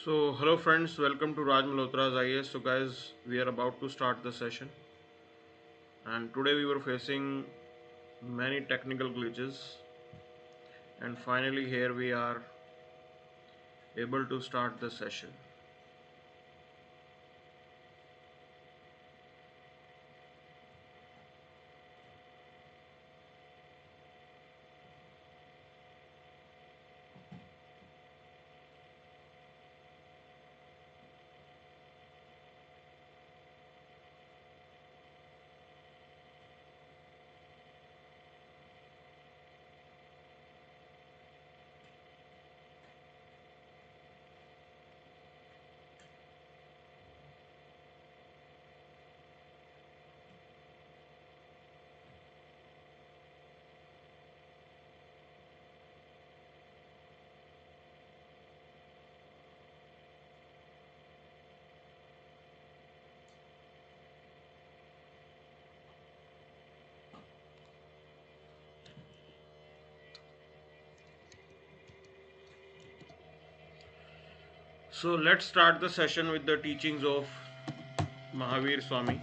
So hello friends, welcome to Raj Malhotra IAS. So guys, we are about to start the session, and today we were facing many technical glitches, and finally here we are able to start the session. So let's start the session with the teachings of Mahavira Swami.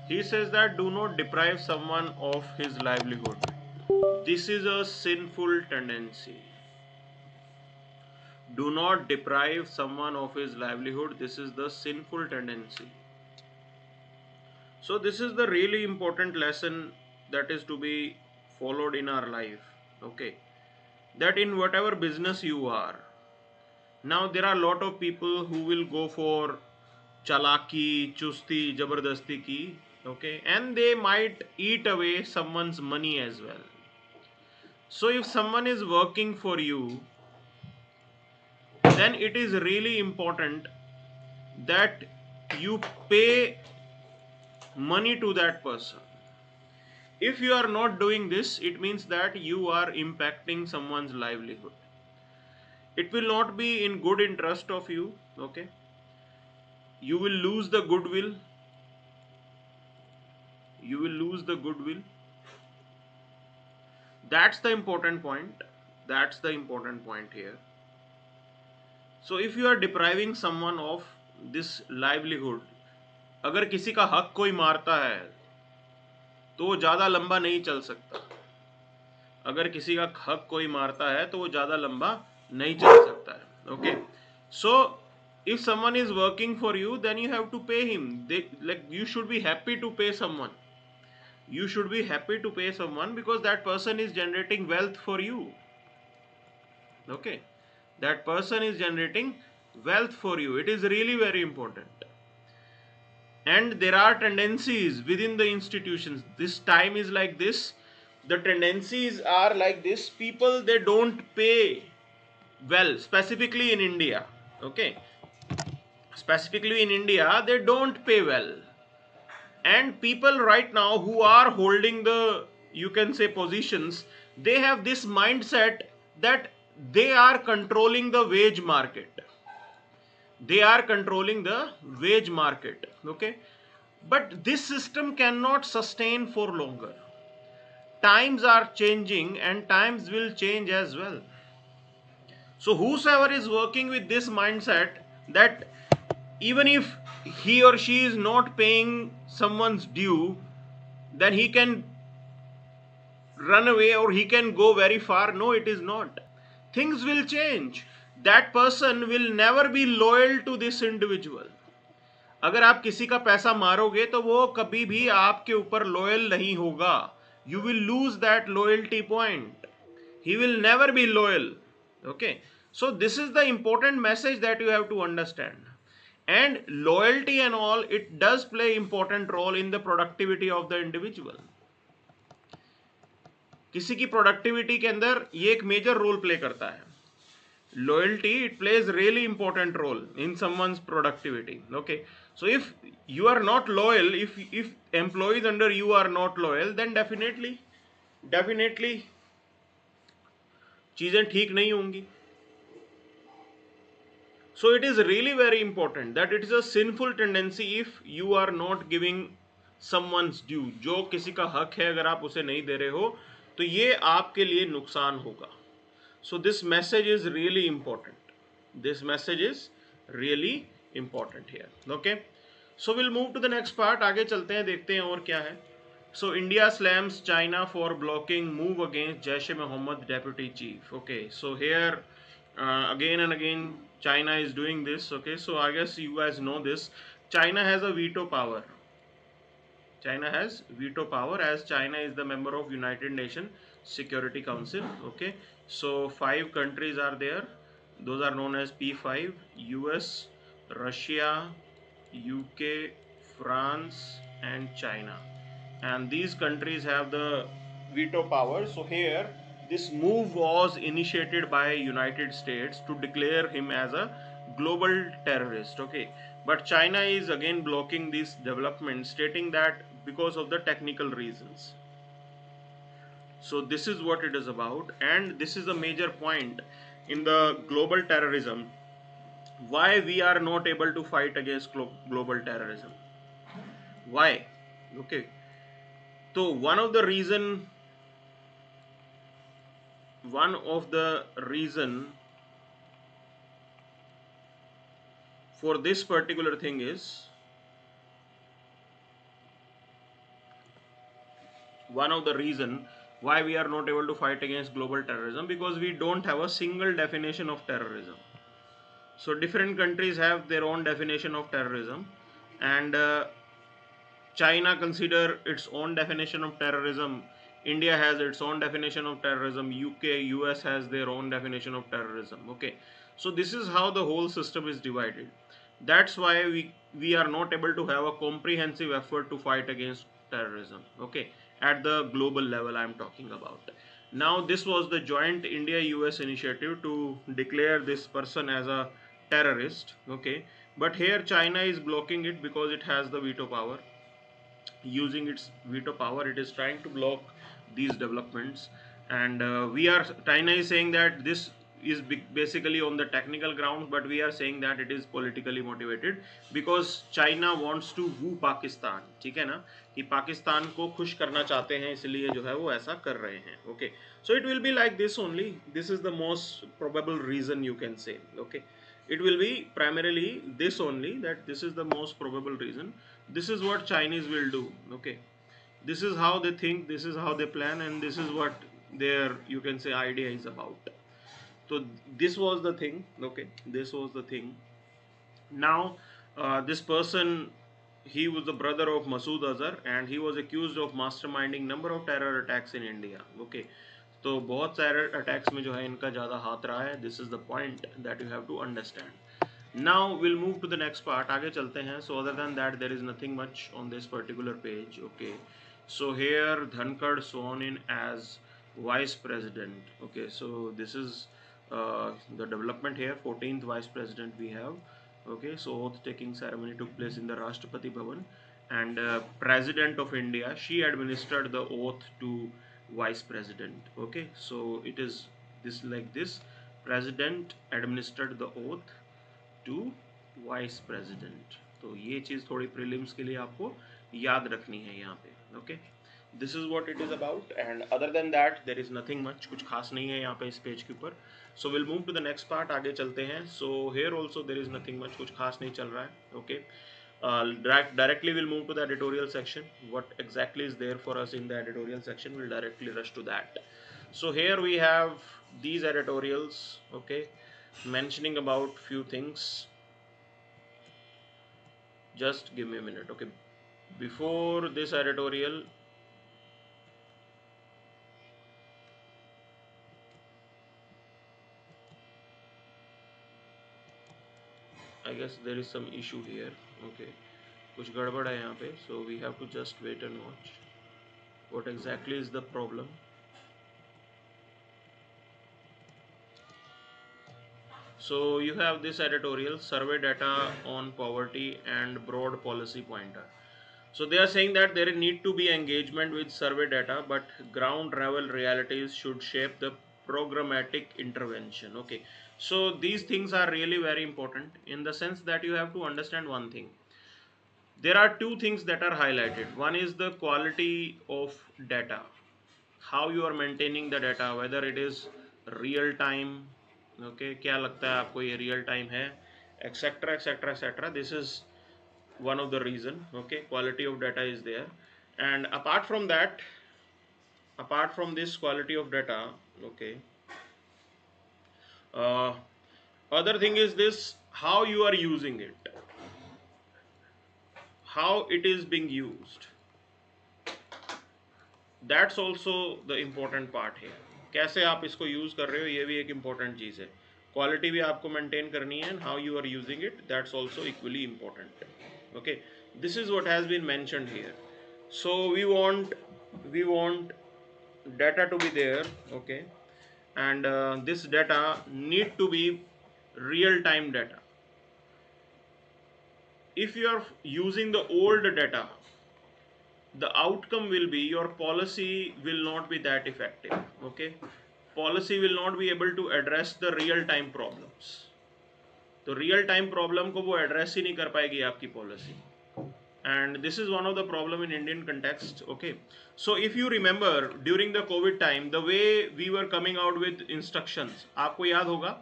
He says that do not deprive someone of his livelihood. This is a sinful tendency. Do not deprive someone of his livelihood. This is the sinful tendency. So this is the really important lesson that is to be followed in our life. Okay, that in whatever business you are, now there are a lot of people who will go for chalaki, chusti, jabardasti ki, okay, and they might eat away someone's money as well. So if someone is working for you, then it is really important that you pay money to that person. If you are not doing this, it means that you are impacting someone's livelihood. It will not be in good interest of you. Okay, you will lose the goodwill. You will lose the goodwill. That's the important point. That's the important point here. So if you are depriving someone of this livelihood, अगर किसी का हक कोई मारता है तो वो ज़्यादा लंबा नहीं चल सकता. अगर किसी का हक कोई मारता है तो वो ज़्यादा लंबा नहीं चल सकता है. Okay, so if someone is working for you, then you have to pay him. You should be happy to pay someone. You should be happy to pay someone because that person is generating wealth for you. Okay, that person is generating wealth for you. It is really very important. And there are tendencies within the institutions. This time is like this. The tendencies are like this. People, they don't pay well, specifically in India. Okay, specifically in India, they don't pay well. And people right now who are holding the, you can say, positions, they have this mindset that they are controlling the wage market. They are controlling the wage market. Okay, but this system cannot sustain for longer. Times are changing and times will change as well. So whosoever is working with this mindset that even if he or she is not paying someone's due, then he can run away or he can go very far. No, it is not. Things will change. That person will never be loyal to this individual. अगर आप किसी का पैसा मारोगे तो वो कभी भी आपके ऊपर लॉयल नहीं होगा. You will lose that loyalty point. He will never be loyal. Okay, so this is the important message that you have to understand. And loyalty and all, it does play important role in the productivity of the individual. किसी की productivity के अंदर ये एक major role play करता है. Loyalty, it plays really important role in someone's productivity. Okay, so if you are not loyal, if employees under you are not loyal, then definitely चीजें ठीक नहीं होंगी. So it is really very important that it is a sinful tendency if you are not giving someone's due. जो किसी का हक है अगर आप उसे नहीं दे रहे हो तो ये आपके लिए नुकसान होगा. So this message is really important. This message is really important here. Okay. So we'll move to the next part. आगे चलते हैं, देखते हैं और क्या है. So India slams China for blocking move against Jaish-e-Mohammed deputy chief. Okay. So here again and again China is doing this. Okay. So I guess you guys know this. China has a veto power. China has veto power, as China is the member of United Nations Security Council. Okay, so 5 countries are there. Those are known as P5: US, Russia, UK, France, and China. And these countries have the veto power. So here, this move was initiated by United States to declare him as a global terrorist. Okay, but China is again blocking this development, stating that because of the technical reasons. So this is what it is about, and this is a major point in the global terrorism. Why we are not able to fight against global terrorism? Why? Okay, so one of the reason for this particular thing is, one of the reason why we are not able to fight against global terrorism, because we don't have a single definition of terrorism. So different countries have their own definition of terrorism, and China consider its own definition of terrorism. India has its own definition of terrorism. UK, US has their own definition of terrorism. Okay, so this is how the whole system is divided. That's why we are not able to have a comprehensive effort to fight against terrorism. Okay, at the global level I'm talking about. Now this was the joint India US initiative to declare this person as a terrorist. Okay, but here China is blocking it because it has the veto power. Using its veto power, it is trying to block these developments, and China is saying that this is basically on the technical grounds, but we are saying that it is politically motivated, because China wants to woo Pakistan. ठीक है ना, कि पाकिस्तान को खुश करना चाहते हैं, इसलिए जो है वो ऐसा कर रहे हैं. Okay, so it will be like this only. This is the most probable reason, you can say. Okay, it will be primarily this only, that this is the most probable reason. This is what Chinese will do. Okay, this is how they think, this is how they plan, and this is what their, you can say, idea is about. So this was the thing. Okay, this was the thing. Now this person, he was the brother of Masood Azhar, and he was accused of masterminding number of terror attacks in India. Okay, तो बहुत सारे attacks में जो है इनका ज़्यादा हाथ रहा है. This is the point that you have to understand. Now we'll move to the next part. आगे चलते हैं. So other than that, there is nothing much on this particular page. Okay, so here Dhankar sworn in as vice president. Okay, so this is the development here. 14th vice president we have. Okay, so oath taking ceremony took place in the Rashtrapati Bhavan, and President of India, she administered the oath to vice president. Okay, so it is this like this. President administered the oath to vice president. तो ये चीज़ थोड़ी prelims के लिए आपको याद रखनी है यहाँ पे. Okay, this is what it is about, and other than that there is nothing much. कुछ खास नहीं है यहाँ पे इस पेज के ऊपर. So will move to the next part. आगे चलते हैं. So here also there is nothing much, कुछ खास नहीं चल रहा है. Okay, directly we'll move to the editorial section. What exactly is there for us in the editorial section, we'll directly rush to that. So here we have these editorials. Okay, mentioning about few things. Just give me a minute. Okay, before this editorial, I guess there is some issue here. Okay, कुछ गड़बड़ है यहाँ पे. So we have to just wait and watch what exactly is the problem. So you have this editorial, survey data on poverty and broad policy pointer. So they are saying that there need to be engagement with survey data, but ground level realities should shape the programmatic intervention. Okay, so these things are really very important, in the sense that you have to understand one thing. There are two things that are highlighted. One is the quality of data, how you are maintaining the data, whether it is real time, okay, क्या लगता है आपको ये real time है, etcetera etcetera etcetera. This is one of the reason. Okay, quality of data is there. And apart from this quality of data, okay, uh, other thing is this, how you are using it, how it is being used. That's also the important part here. कैसे आप इसको use कर रहे हो, ये भी एक important चीज है. क्वालिटी भी आपको मेंटेन करनी है, and how you are using it, that's also equally important. Okay, this is what has been mentioned here. So we want data to be there, okay, and this data need to be real time data. If you are using the old data, the outcome will be your policy will not be that effective. Okay, policy will not be able to address the real time problems. तो real time problem को वो address ही नहीं कर पाएगी आपकी policy. And this is one of the problem in Indian context. Okay, so if you remember during the COVID time, the way we were coming out with instructions, आपको याद होगा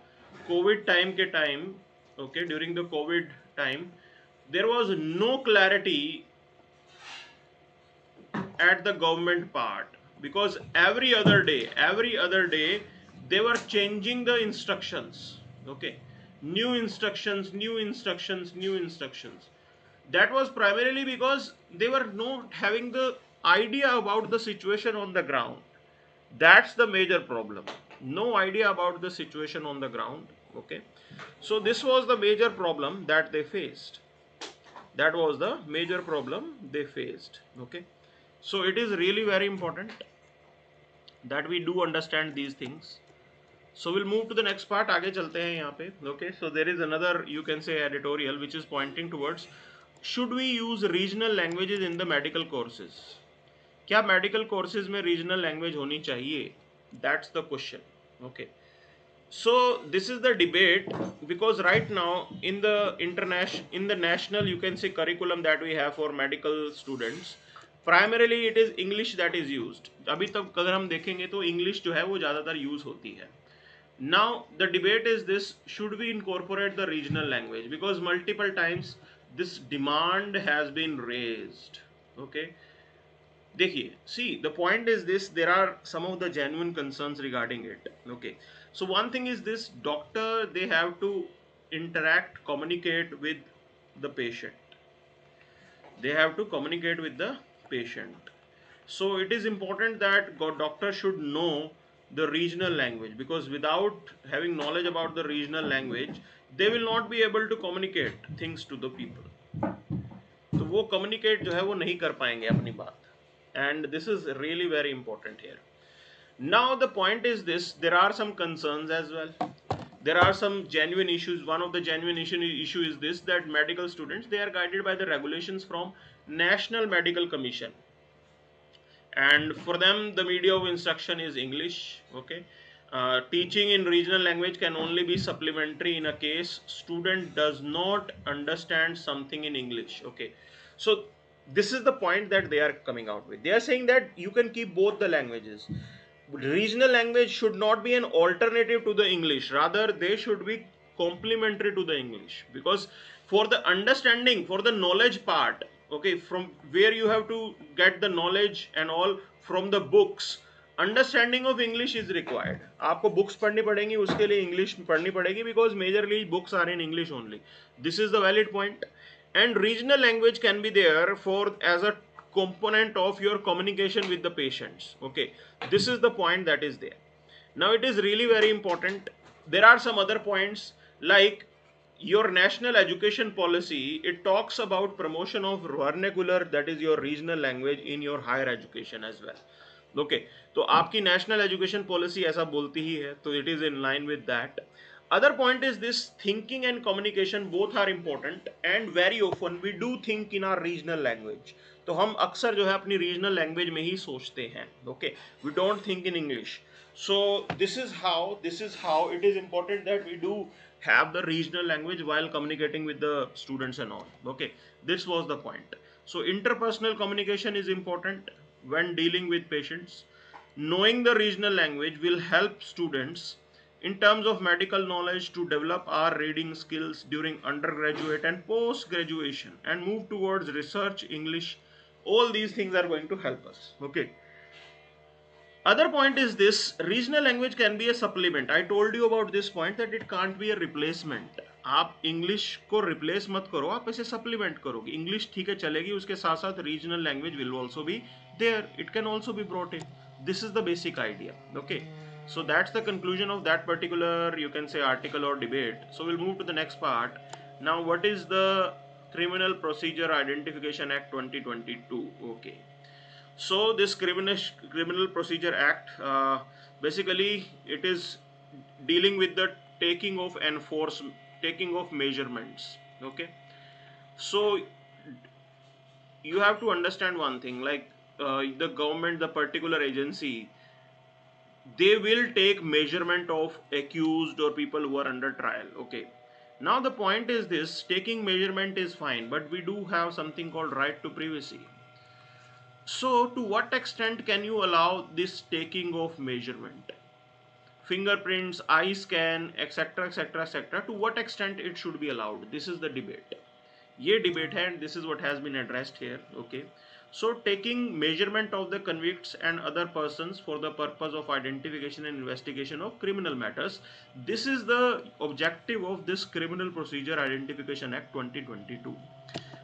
COVID time के time, okay, during the COVID time there was no clarity at the government part, because every other day they were changing the instructions. Okay, new instructions, new instructions. That was primarily because they were not having the idea about the situation on the ground. That's the major problem. No idea about the situation on the ground. Okay, so this was the major problem that they faced. Okay, so it is really very important that we do understand these things. So we'll move to the next part. आगे चलते हैं यहाँ पे. Okay, so there is another, you can say, editorial which is pointing towards, should we use regional languages in the medical courses? क्या medical courses में regional language होनी चाहिए? That's the question. Okay, so this is the debate, because right now in the national, you can say, curriculum that we have for medical students, primarily it is English that is used. अभी तक अगर हम देखेंगे तो English जो है वो ज़्यादातर यूज होती है. Now the debate is this, should we incorporate the regional language, because multiple times this demand has been raised. Okay, देखिए, see, the point is this, there are some of the genuine concerns regarding it. Okay, so one thing is this, doctor, they have to interact, communicate with the patient. They have to communicate with the patient. So it is important that doctor should know the regional language, because without having knowledge about the regional language, they will not be able to communicate things to the people. तो वो communicate जो है वो नहीं कर पाएंगे अपनी बात. And this is really very important here. Now the point is this, there are some concerns as well. There are some genuine issues. One of the genuine issue is this, that medical students, they are guided by the regulations from National Medical Commission, and for them the media of instruction is English. Okay, teaching in regional language can only be supplementary in a case student does not understand something in English. Okay, so this is the point that they are coming out with. They are saying that you can keep both the languages. Regional language should not be an alternative to the English, rather they should be complementary to the English, because for the understanding, for the knowledge part, okay, from where you have to get the knowledge and all from the books, understanding of English is required. आपको books पढ़नी पड़ेंगी, उसके लिए English पढ़नी पड़ेगी, because majorly books are in English only. This is the valid point. And regional language can be there for as a component of your communication with the patients. Okay, this is the point that is there. Now it is really very important. There are some other points, like your national education policy, it talks about promotion of vernacular, that is your regional language, in your higher education as well. Okay, तो आपकी national education policy ऐसा बोलती ही है, तो it is in line with that. Other point is this, thinking and communication both are important, and very often we do think in our regional language. तो हम अक्सर जो है अपनी रीजनल लैंग्वेज में ही सोचते हैं. Okay, we don't think in English. So this is how it is important that we do have the regional language while communicating with the students and all. Okay, this was the point. So interpersonal communication is important when dealing with patients. knowing the regional language will help students in terms of medical knowledge to develop our reading skills during undergraduate and post graduation and move towards research English. All these things are going to help us. Okay, other point is this: regional language can be a supplement. I told you about this point that it can't be a replacement. आप English को replace मत करो, आप इसे supplement करो. English ठीक है चलेगी, उसके साथ साथ regional language will also be there, it can also be brought in. This is the basic idea. Okay, so that's the conclusion of that particular, you can say, article or debate. So we'll move to the next part. Now, what is the Criminal Procedure Identification Act 2022? Okay, so this criminal procedure act, basically it is dealing with the taking of measurements. Okay, so you have to understand one thing, like the government, the particular agency, they will take measurement of accused or people who are under trial. Okay, now the point is this: taking measurement is fine, but we do have something called right to privacy. So to what extent can you allow this taking of measurement, fingerprints, eye scan, etc, etc, etc? To what extent it should be allowed? This is the debate. ये debate है, and this is what has been addressed here. Okay, so taking measurement of the convicts and other persons for the purpose of identification and investigation of criminal matters, this is the objective of this Criminal Procedure Identification Act 2022.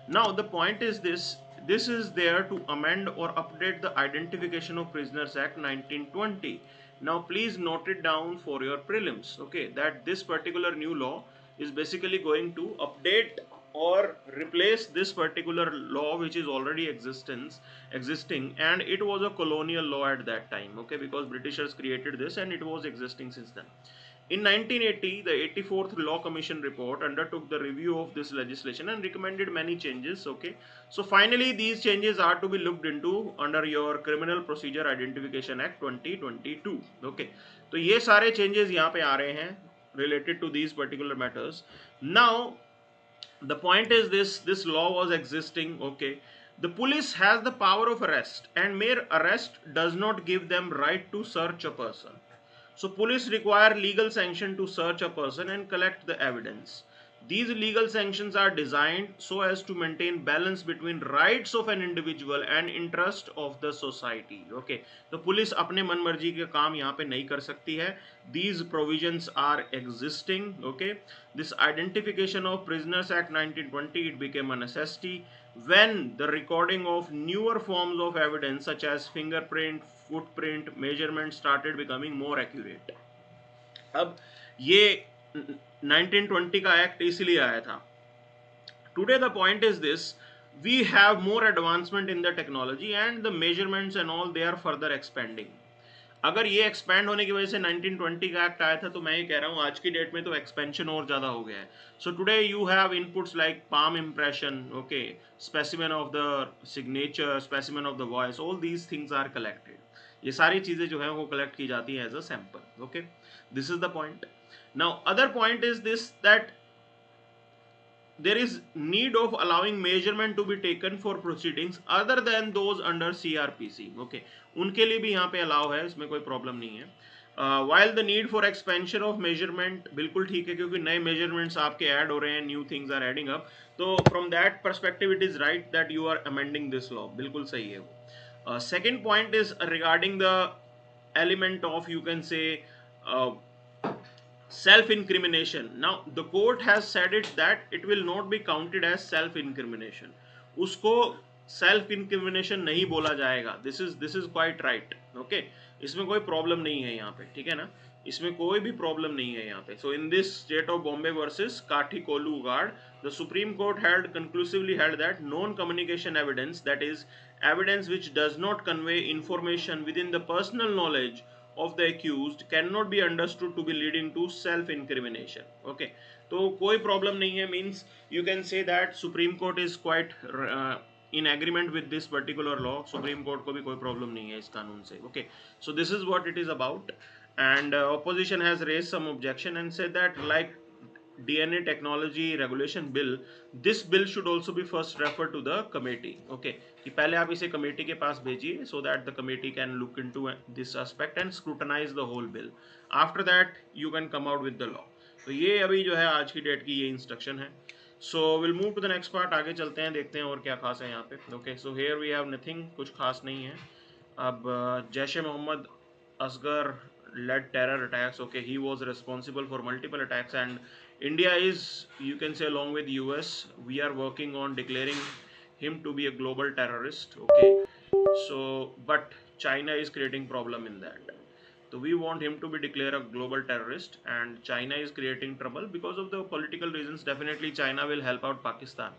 Now the point is this is there to amend or update the Identification of Prisoners Act 1920. Now please note it down for your prelims. Okay, that this particular new law is basically going to update or replace this particular law which is already existing, and it was a colonial law at that time. Okay, because Britishers created this and it was existing since then. In 1980, the 84th Law Commission report undertook the review of this legislation and recommended many changes. Okay, so finally these changes are to be looked into under your Criminal Procedure Identification Act 2022. Okay, तो ये सारे changes यहाँ पे आ रहे हैं related to these particular matters. Now the point is this law was existing. Okay, the police has the power of arrest, and mere arrest does not give them right to search a person. So police require legal sanction to search a person and collect the evidence. These legal sanctions are designed so as to maintain balance between rights of an individual and interest of the society. Okay, तो police अपने मन मर्जी के काम यहाँ पे नहीं कर सकती है. These provisions are existing. Okay, this Identification of Prisoners Act 1920, it became a necessity when the recording of newer forms of evidence such as fingerprint, footprint, measurement started becoming more accurate. अब ये 1920 का act इसलिए आया था. Today the point is this: we have more advancement in the technology and the measurements and all, they are further expanding. अगर ये expand होने की वजह से 1920 का एक्ट आया था, तो मैं ये कह रहा हूँ आज की डेट में तो एक्सपेंशन और ज़्यादा हो गया है. So today you have inputs like palm impression, okay, specimen of the signature, specimen of the voice, all these things are collected. ये सारी चीज़ें जो है वो कलेक्ट की जाती हैं as a sample. Okay, this is the point. Now other point is this that there is need of allowing measurement to be taken for proceedings other than those under CRPC. Okay, उनके लिए भी यहाँ पे allow है, इसमें कोई problem नहीं है. While the need for expansion of measurement, बिल्कुल ठीक है, क्योंकि नए measurements आपके ऐड हो रहे हैं, new things are adding up. तो from that perspective it is right that you are amending this law. बिल्कुल सही है वो. Second point is regarding the element of, you can say, self-incrimination. Now the court has said it that it will not be counted as self-incrimination. उसको self-incrimination नहीं बोला जाएगा. This is quite right. Okay, इसमें कोई problem नहीं है यहाँ पे, ठीक है ना, इसमें कोई भी प्रॉब्लम नहीं है यहाँ पे. So in this state of Bombay versus Kathikolu Guard, the Supreme Court conclusively held that non-communication evidence, that is evidence which does not convey information within the personal knowledge of the accused, cannot be understood to be leading to self-incrimination. Okay, तो कोई problem नहीं है, means you can say that Supreme Court is quite in agreement with this particular law. Supreme Court को भी कोई problem नहीं है इस कानून से. Okay, so this is what it is about, and opposition has raised some objection and said that like DNA technology regulation bill, this bill should also be first referred to the committee. Okay, कि पहले आप इसे committee के पास भेजिए so that the committee can look into this aspect and scrutinize the whole bill. After that you can come out with the law. तो ये अभी जो है आज की डेट की ये इंस्ट्रक्शन है. So we'll move to the next part. आगे चलते हैं, देखते हैं और क्या खास है यहाँ पे. Okay, so here we have nothing, कुछ खास नहीं है. अब जैश ए Mohammad Asghar led terror attacks. Okay, he was responsible for multiple attacks, and India is, you can say, along with US, we are working on declaring him to be a global terrorist. Okay, so but China is creating problem in that. So we want him to be declared a global terrorist, and China is creating trouble because of the political reasons. Definitely, China will help out Pakistan.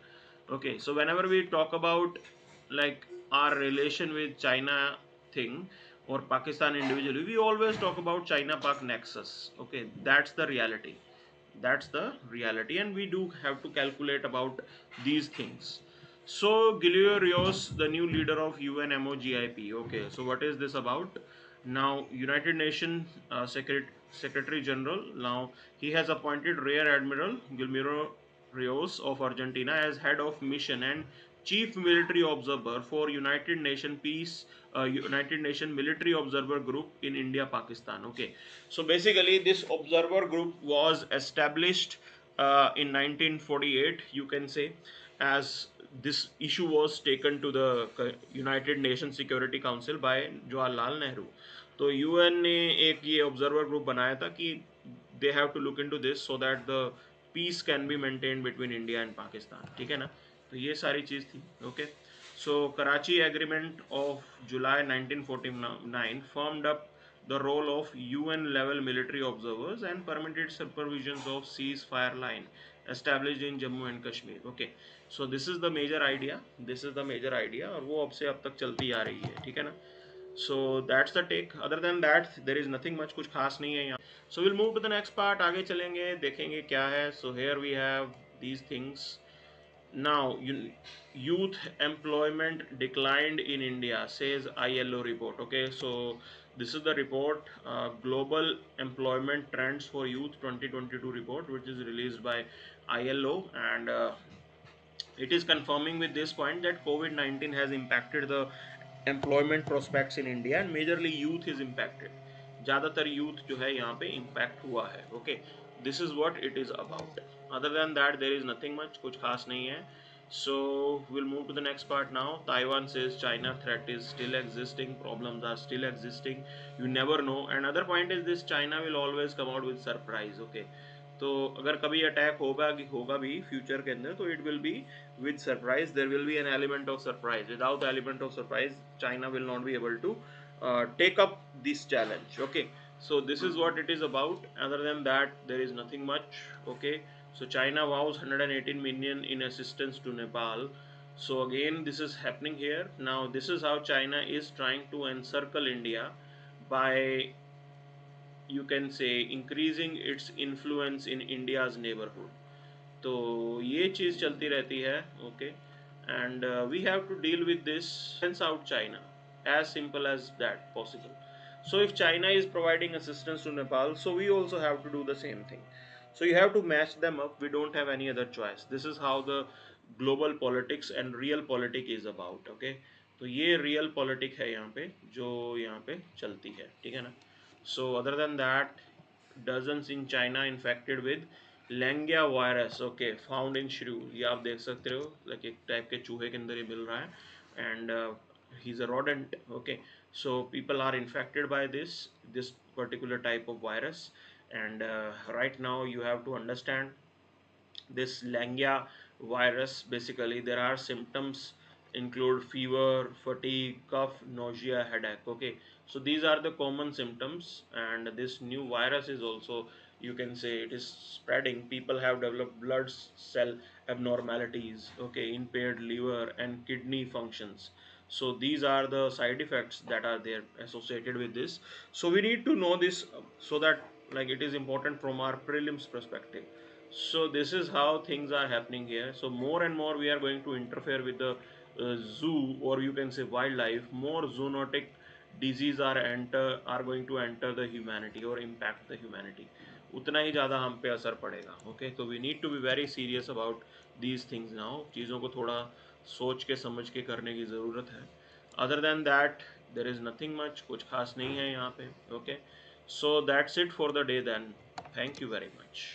Okay, so whenever we talk about like our relation with China thing or Pakistan individually, we always talk about China-Pak nexus. Okay, that's the reality. That's the reality, and we do have to calculate about these things. So Giulio Rios, the new leader of UNMOGIP. Okay, so what is this about? Now, United Nations Secretary General. Now he has appointed Rear Admiral Guillermo Rios of Argentina as head of mission and chief military observer for United Nation Military Observer Group in India, Pakistan. Okay, so basically this observer group was established in 1948, you can say, as this issue was taken to the United Nations Security Council by Jawaharlal Nehru. तो UN ने एक ये observer group बनाया था कि they have to look into this so that the peace can be maintain between India and Pakistan. ठीक है ना, तो ये सारी चीज़ थी. Okay, so Karachi agreement of July 1949 formed up the role of UN level military observers and permitted supervisions of ceasefire line established in Jammu and Kashmir. Okay, so this is the major idea. This is the major idea और वो अब से अब तक चलती आ रही है. ठीक है ना, so that's the take. Other than that there is nothing much, कुछ खास नहीं है यहाँ. So we'll move to the next part. आगे चलेंगे, देखेंगे क्या है. So here we have these things. Now, youth employment declined in India, says ILO report. Okay, so this is the report, Global Employment Trends for Youth 2022 report, which is released by ILO, and it is confirming with this point that COVID-19 has impacted the employment prospects in India, and majorly youth is impacted. ज़्यादातर youth जो है यहाँ पे impact हुआ है. Okay, this is what it is about. Other than that there is nothing much, कुछ खास नहीं है. So we'll move to the next part now. Taiwan says China threat is still existing, problems are still existing, you never know. And other point is this, China will always come out with surprise. Okay, तो अगर कभी attack होगा भी future के अंदर, तो it will be with surprise. There will be an element of surprise. Without the element of surprise, China will not be able to take up this challenge. Okay, so this is what it is about. Other than that there is nothing much. Okay, so China vows 118 million in assistance to Nepal. So again this is happening here. Now this is how China is trying to encircle India by, you can say, increasing its influence in India's neighborhood. तो ये चीज़ चलती रहती है. Okay, and we have to deal with this, sense out China, as simple as that possible. So if China is providing assistance to Nepal, so we also have to do the same thing. So you have to match them up. We don't have any other choice. This is how the global politics and real politics is about. Okay, तो ये real politics है यहाँ पे, जो यहाँ पे चलती है. ठीक है ना. So other than that, dozens in China infected with Langya virus. Okay, found in shrew. ये आप देख सकते हो, लाइक एक टाइप के चूहे के अंदर ये मिल रहा है, and he is a rodent. Okay, so people are infected by this particular type of virus, and right now you have to understand this Langia virus. Basically there are symptoms include fever, fatigue, cough, nausea, headache. Okay, so these are the common symptoms, and this new virus is also, you can say, it is spreading. People have developed blood cell abnormalities. Okay, impaired liver and kidney functions. So these are the side effects that are there associated with this. So we need to know this, so that, like, it is important from our prelims perspective. So this is how things are happening here. So more and more we are going to interfere with the zoo, or you can say wildlife. More zoonotic disease are going to enter the humanity or impact the humanity. उतना ही ज़्यादा हम पे असर पड़ेगा। Okay, तो we need to be very serious about these things now. चीज़ों को थोड़ा सोच के समझ के करने की ज़रूरत है। Other than that there is nothing much, कुछ खास नहीं है यहाँ पे। Okay, so that's it for the day then. Thank you very much.